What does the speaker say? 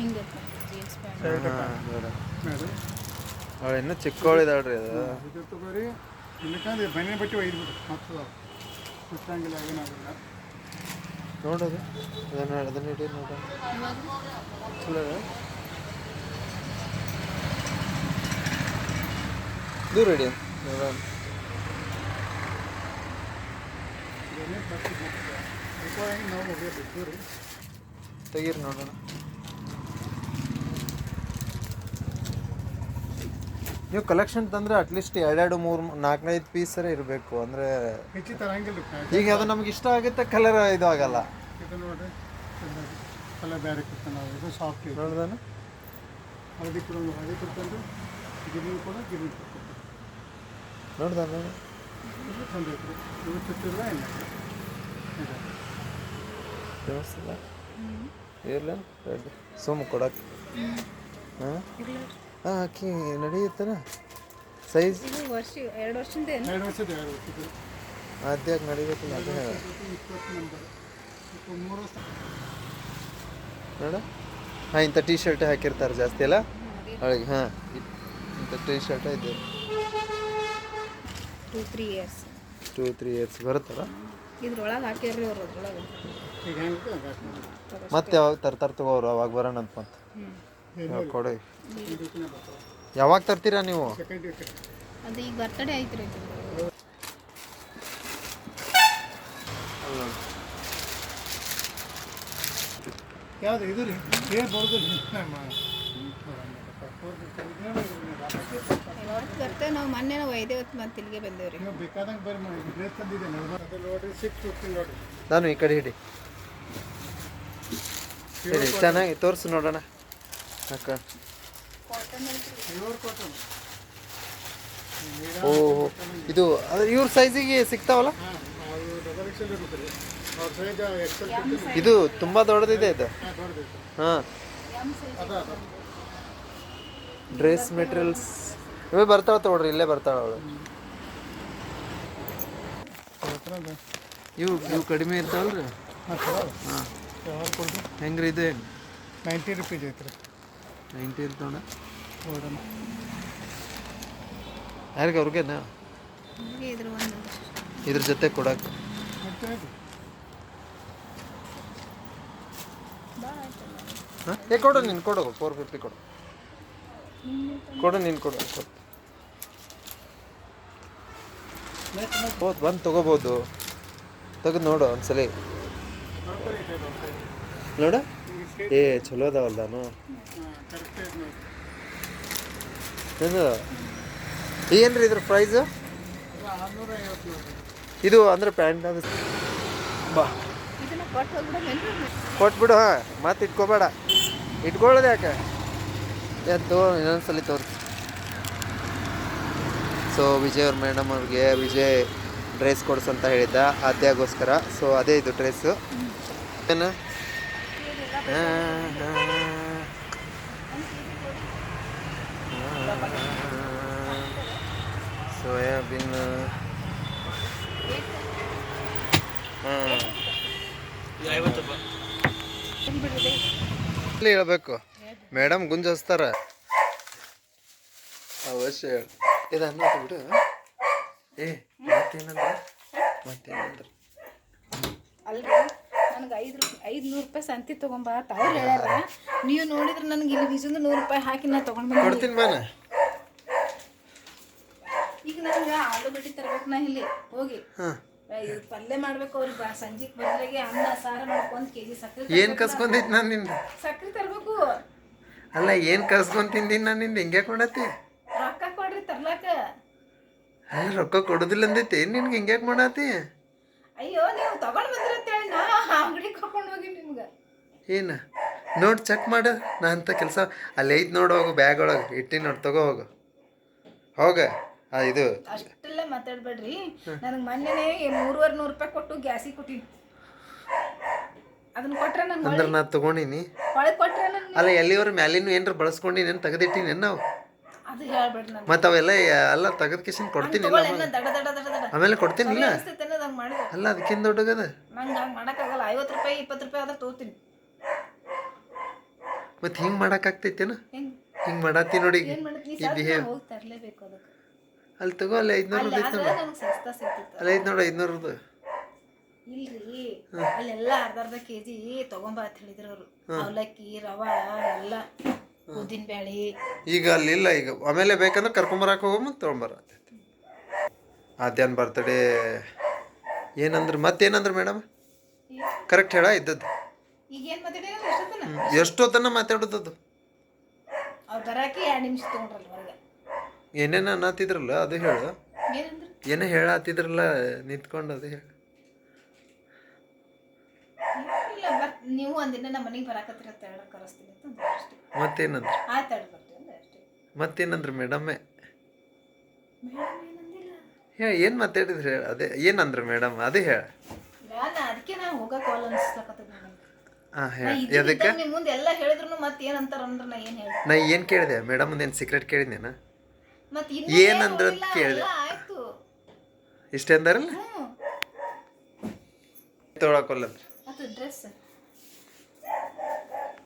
ಹಿಂಗೆ jeans pant ಅವಳು ಇನ್ನೂ ಚಿಕ್ಕವಳಿದಾಳ್ರಿ ಅದು ಇದು ತಗೋರಿ ಇಲ್ಲಕಂದ್ರೆ ಬನ್ನಿ ಬಟ್ಟೆ ಒಯ್ದ್ಬಿಟ್ಟು ಮತ್ತೆ ಸುತ್ತಂಗಿಲ್ಲ ಏನಾಗಿಲ್ಲ ನೋಡೋದು ಅದನ್ನ ಇಡಿ ನೋಡೋಣ ಚಲೋ ದೂರ ಇಡಿ ನೋಡೋಣ ನಾವು ಹೋಗಬೇಕು ರೀ ತೆಗೀರಿ ನೋಡೋಣ ನೀವು ಕಲೆಕ್ಷನ್ ತಂದರೆ ಅಟ್ಲೀಸ್ಟ್ 2 3 4-5 ಪೀಸರೇ ಇರಬೇಕು ಅಂದರೆ ಹೆಚ್ಚು ತರಂಗಿಲ್ಲ ಈಗ ಅದು ನಮ್ಗೆ ಇಷ್ಟ ಆಗುತ್ತೆ ಕಲರ್ ಇದು ಆಗಲ್ಲ ಇದು ನೋಡ್ರಿ ಕಲರ್ ಬೇರೆ ಕೊಡ್ತಾನೆ ನಾವು ಇದು ಸಾಫ್ಟ್ ಇದೆ ನೋಡ್ದಾನ ಹಳದಿ ಕೊಡ್ತಾನೆ ಗಿರ್ನಿ ಕೂಡ ಗಿರ್ನಿ ಕೊಡ್ತಾರೆ ನೋಡ್ದಾನ ಇದು ಚಂದ ಐತ್ರಿ ಇದು ಚುಚ್ಚಿಲ್ಲ ಏನಿಲ್ಲ ದೇವಸ್ಥಾನ ಇರಲ್ಲ ಸುಮ್ಮ ಕೊಡಕ್ಕೆ ಹಾಂ ಹಾಂ ಹಾಕಿ ನಡೆಯುತ್ತಾನ ಸೈಜ್ 2 ವರ್ಷದಿಂದ ಎರಡು ವರ್ಷದ ಅದ್ಯಾಕೆ ನಡಿಬೇಕಲ್ಲ ಅದೇ ಹೇಳ 20 ನಂಬರ್ 3 ವರ್ಷ ನೋಡ ಹಾಂ ಇಂಥ ಟೀ ಶರ್ಟ್ ಹಾಕಿರ್ತಾರೆ ಜಾಸ್ತಿ ಅಲ್ಲ ಅವಳಿಗೆ ಹಾಂ ಇಂಥ ಟೀ ಶರ್ಟ್ ಇದೆ 2-3 ಇಯರ್ಸ್ 2-3 ಇಯರ್ಸ್ ಬರುತ್ತಲ್ಲ ಇದ್ರೊಳಗೆ ಹಾಕ್ಯಾರ್ರಿ ಅವ್ರು ಅದ್ರೊಳಗೆ ಈಗ ಹೆಂಗೆ ಮತ್ತೆ ಯಾವಾಗ ತರ್ತಾರೆ ತಗೋರು ಅವಾಗ ಬರೋಣ ಅಂತ ಮತ್ತೆ ಕೊಡಿ ಯಾವಾಗ ತರ್ತೀರಾ ನೀವು ಸೆಕೆಂಡ್ ವೀಕ್ ಅದು ಈಗ ಬರ್ತಡೇ ಐತ್ರಿ ಯಾವುದು ಇದು ರೀ ಹೇಳ್ಬೋದು ಯಾವತ್ತು ಬರ್ತೇವೆ ನಾವು ಮೊನ್ನೆ ನಾವು 5 ಹೊತ್ತು ಮತ್ತೆ ಇಲ್ಲಿಗೆ ಬಂದೇವ್ರಿ ನೀವು ಬೇಕಾದಂಗೆ ಬರ್ರಿ ಡ್ರೆಸ್ ತಂದಿದ್ದೇನೆ ಅದು ನೋಡಿರಿ 650 ನೋಡಿರಿ ನಾನು ಈ ಕಡೆ ಹಿಡಿ ಹಿಡಿ ಚೆನ್ನಾಗಿ ತೋರಿಸು ನೋಡೋಣ ಅಕ್ಕ ಪ್ಯೂರ್ ಕಾಟನ್ ಓ ಇದು ಅದು ಇವ್ರ ಸೈಜಿಗೆ ಸಿಗ್ತಾವಲ್ಲ ಹಾಂ ಅದು ಡಬಲ್ ಎಕ್ಸೆಲ್ ಇರುತ್ತೆ ರೀ ಅವ್ರ ಸೈಜ್ ಎಕ್ಸೆಲ್ ಇದು ತುಂಬ ದೊಡ್ಡದಿದೆ ಇದು ಹಾಂ ದೊಡ್ಡದೈತೆ ಹಾಂ ಅದ ಡ್ರೆಸ್ ಮೆಟೀರಿಯಲ್ಸ್ ಇವೇ ಬರ್ತಾಳೆ ತಗೊಳ್ರಿ ಇಲ್ಲೇ ಬರ್ತಾಳೆ ಅವಳು ಇವು ಕಡಿಮೆ ಇರ್ತಾವಲ್ರಿ ಹಾಂ ಹೆಂಗ್ರಿ ಇದು ಹೆಂಗೆ 90 ರೂಪೀಸ್ ಐತೆ ರೀ 90 ಇರ್ತಾವಣ ನೋಡೋಣ ಯಾರಿಗೆ ಅವ್ರಿಗೇನ ಇದ್ರ ಒಂದು ಇದ್ರ ಜೊತೆ ಕೊಡಕ್ಕೆ ಹಾಂ ಏ ಕೊಡು ನೀನು ಕೊಡು 450 ಕೊಡು ಕೊಡು ನೀನು ಕೊಡು ಹೋದ್ ಬಂದು ತೊಗೋಬೋದು ತೆಗೆದು ನೋಡು ಒಂದ್ಸಲಿ ನೋಡ ಏ ಚಲೋ ಅದಾವಲ್ಲ ನಾನು ಏನ್ರಿ ಇದ್ರ ಪ್ರೈಸು ಇದು ಅಂದ್ರೆ ಪ್ಯಾಂಟ್ ಅದು ಬಾ ಇದನ್ನ ಕೊಟ್ಟು ಹೋಗ್ಬಿಡೋದೇನ್ರಿ ಕೊಟ್ಬಿಡು ಹಾಂ ಮತ್ತೆ ಇಟ್ಕೋಬೇಡ ಇಟ್ಕೊಳ್ಳೋದು ಯಾಕೆ ಎದ್ದು ಇನ್ನೊಂದ್ಸಲಿ ತೋರಿಸಿ ಸೊ ವಿಜಯ್ ಅವ್ರ ಮೇಡಮ್ ಅವ್ರಿಗೆ ವಿಜಯ್ ಡ್ರೆಸ್ ಕೊಡ್ಸಂತ ಹೇಳಿದ್ದ ಆದ್ಯಾಗೋಸ್ಕರ ಸೊ ಅದೇ ಇದು ಡ್ರೆಸ್ಸು ಏನು ಸೋಯಾಬೀನ್ ಹೇಳ್ಬೇಕು ಮೇಡಮ್ ಗುಂಜಸ್ತಾರ ಅವಶ್ಯ ಹೇಳಿ ಇದು ಅನ್ನೋದು ಬಿಡು ಏ ಮತ್ತೇನಂದ್ರೆ ಅಲ್ರಿ ನನಗೆ 500 ರೂಪಾಯಿ ಸಂತಿ ತೊಗೊಂಬಾ ಅವ್ರು ಹೇಳ್ಯಾರ ನೀವು ನೋಡಿದ್ರೆ ನನಗೆ ಇಲ್ಲಿ ಬೀಜದ 100 ರೂಪಾಯಿ ಹಾಕಿ ನಾ ತೊಗೊಂಡು ಕೊಡ್ತೀನಿ ಬಾನ ಈಗ ನನಗೆ ಆಲೂಗಡ್ಡೆ ತರ್ಬೇಕು ನಾ ಇಲ್ಲಿ ಹೋಗಿ ಪಲ್ಯ ಮಾಡ್ಬೇಕು ಅವ್ರಿಗೆ ಸಂಜೆಗೆ ಬದಲಿಗೆ ಅನ್ನ ಸಾರು ಮಾಡ್ಬೇಕು 1 kg ಸಕ್ಕರೆ ಏನು ಕಸ್ಕೊಂಡೈತಿ ನಾನು ನಿಂದ ಸಕ್ಕರೆ ತರ್ಬೇಕು ಅಲ್ಲ ಏನು ಕಸ್ಕೊಂಡ್ ತಿಂದೀನಿ ನಾನು ನಿಂದ ಹಿಂಗೆ ಕೊಡತ್ತಿ ರೊಕ್ಕ ಕೊಡ್ರಿ ತರ್ಲಾಕ ಅಲ್ಲ ರೊಕ್ಕ ಕೊಡೋದಿಲ್ಲ ಅಂದೈತಿ ನಿನ್ಗೆ ಹಿಂಗೆ ಮಾಡತ್ತಿ ಅಯ್ಯೋ ನೀವು ತಗೊಂಡು ಬಂದಿರತ್ತೇಳಿ ನಾ ಅಂಗಡಿಗೆ ಕರ್ಕೊಂಡು ಹೋಗಿ ನಿಮ್ಗೆ ಏನು ನೋಡಿ ಚೆಕ್ ಮಾಡು ನಾ ಅಂತ ಕೆಲಸ ಅಲ್ಲಿ ಐದು ನೋಡಿ ಹೋಗು ಬ್ಯಾಗ್ ಒಳಗೆ ಇಟ್ಟಿ ನೋಡಿ ತಗೋ ಹೋಗು ಹೋಗ ಇದು ಅಷ್ಟೆಲ್ಲ ಮಾತಾಡ್ಬೇಡ್ರಿ ನನಗೆ ಮೊನ್ನೆನೇ 300 ರೂಪಾಯಿ ಕೊಟ್ಟು ಗ್ಯಾಸಿಗೆ ಕೊಟ್ಟಿನಿ ಅದನ್ನ ಕೊಟ್ರೆ ನಂಗೆ ಅಂದ್ರೆ ನಾ ತಗೊಂಡಿನಿ ಒಳಗೆ ಕೊಟ್ರೆ ನಂಗೆ ಅಲ್ಲ ಎಲ್ಲಿವರೆಗೆ ಮ್ಯಾಲಿನೂ ಏನಾರು ಬಳಸ್ಕೊಂಡಿನಿ ತೆಗೆದಿಟ್ಟಿನಿ ನಾವು ಅದು ಹೇಳ್ಬೇಡ್ರಿ ನಾನು ಮತ್ತು ಅವೆಲ್ಲ ಎಲ್ಲ ತೆಗೆದ ಕಿಸಿನ ಕೊಡ್ತೀನಿ ದಡ ದಡ ದಡ ದಡ ಆಮೇಲೆ ಕೊಡ್ತೀನಿ ಇಲ್ಲ ಅನಿಸ್ತೈತೆ ಹಂಗೆ ಮಾಡಿದ್ರೆ ಅಲ್ಲ ಅದಕ್ಕಿಂತ ದೊಡ್ಡಗದ ನಂಗೆ ಹಂಗೆ ಮಾಡೋಕ್ಕಾಗಲ್ಲ 50 ರೂಪಾಯಿ 20 ರೂಪಾಯಿ ಆದ್ರೆ ತೊಗೋತೀನಿ ಮತ್ತು ಹಿಂಗೆ ಮಾಡೋಕ್ಕಾಗ್ತೈತೇನ ಹೆಂಗ್ ಹಿಂಗೆ ಮಾಡತ್ತಿ ನೋಡಿ ಏನ್ ಮಾಡತ್ ನೀ ಈ ಬಿಹೇವ್ ಹೋಗಿ ತರ್ಲೇಬೇಕು ಅದಕ್ಕೆ ಅಲ್ಲಿ ತಗೋ ಅಲ್ಲಿ 500 ಅಲ್ಲಿ ಐತೆ ಆದ್ರೆ ನೋಡಿ ನನಗೆ ಸಸ್ತಾ ಸಿಗ್ತಿತ್ತು ಅಲ್ಲಿ ಐತೆ ನೋಡಿ 500 ಇಲ್ರಿ ಅಲ್ಲೆಲ್ಲ ಅರ್ಧ ಕೆಜಿ ತಗೊಂಬಾ ಅಂತ ಹೇಳಿದ್ರು ಅವರು ಅವಲಕ್ಕಿ ರವಾ ಎಲ್ಲ ಉದ್ದಿನ ಬ್ಯಾಳಿ ಈಗ ಅಲ್ಲಿಲ್ಲ ಈಗ ಆಮೇಲೆ ಬೇಕಂದ್ರೆ ಕರ್ಕೊಂಬರಕ್ಕೆ ಹೋಗೋ ಮತ್ತು ತೊಗೊಂಬರತ್ತೈತಿ ಆದ್ಯಾನ್ ಬರ್ತಡೇ ಏನಂದ್ರೆ ಮತ್ತೇನಂದ್ರೆ ಮೇಡಮ್ ಕರೆಕ್ಟ್ ಹೇಳ ಇದ್ದದ್ದು ಈಗ ಏನ್ ಮಾತಾಡಿದ್ರೆ ಎಷ್ಟೊತ್ತನ ಎಷ್ಟೊತ್ತನ ಮಾತಾಡೋದದು ಅವ್ರು ಬರಾಕಿ 2 ನಿಮಿಷ ತಗೊಂಡ್ರಲ್ಲ ಹೊರಗೆ ಏನೇನು ಅನ್ನತ್ತಿದ್ರಲ್ಲ ಅದು ಹೇಳು ಏನಂದ್ರು ಏನೇ ಹೇಳತ್ತಿದ್ರಲ್ಲ ನಿಂತ್ಕೊಂಡು ಅದು ಹೇಳು ಇಲ್ಲ ನೀವು ಒಂದಿನ ನಮ್ಮ ಮನೆಗೆ ಬರಾಕತ್ತಿರ ಅಂತ ಕರೆಸ್ತೀನಿ ಅಂತ ಅಂದ್ರು ಅಷ್ಟೇ ಮತ್ತೇನಂದ್ರೆ ಆಯ್ತು ಹೇಳಿ ಬರ್ತೀವಿ ಅಂದ್ರೆ ಅಷ್ಟೇ ಮತ್ತೇನಂದ್ರೆ ಮೇಡಮ್ಮೇ ಮೇಡಮ್ ಏನಂದಿಲ್ಲ ಏನು ಮಾತಾಡಿದ್ರಿ ಹೇಳ ಅದೇ ಏನಂದ್ರೆ ಮೇಡಮ್ ಅದೇ ಹೇಳ ಅದಕ್ಕೆ ನಾನು ಹೋಗಕ್ಕೆ ಕಾಲ್ ಅನ್ಸ್ಲಕತ್ತದ ನನಗೆ ಹಾಂ ಹೇಳ ಎದಕ್ಕೆ ನಿಮ್ಮ ಮುಂದೆ ಎಲ್ಲ ಹೇಳಿದ್ರು ಮತ್ತೆ ಏನಂತಾರ ಅಂದ್ರೆ ನಾ ಏನು ಹೇಳಿ ನಾ ಏನು ಕೇಳಿದೆ ಮೇಡಮ್ ಏನು ಸೀಕ್ರೆಟ್ ಕೇಳಿದ್ನೇನ ಮತ್ತೆ ಏನಂದ್ರ ಅಂತ ಕೇಳಿದೆ ಆಯ್ತು ಇಷ್ಟೇ ಅಂದಾರಲ್ಲ ಹ್ಞೂ ತೊಗೊಳಕೊಲ್ಲ ಅದು ಡ್ರೆಸ್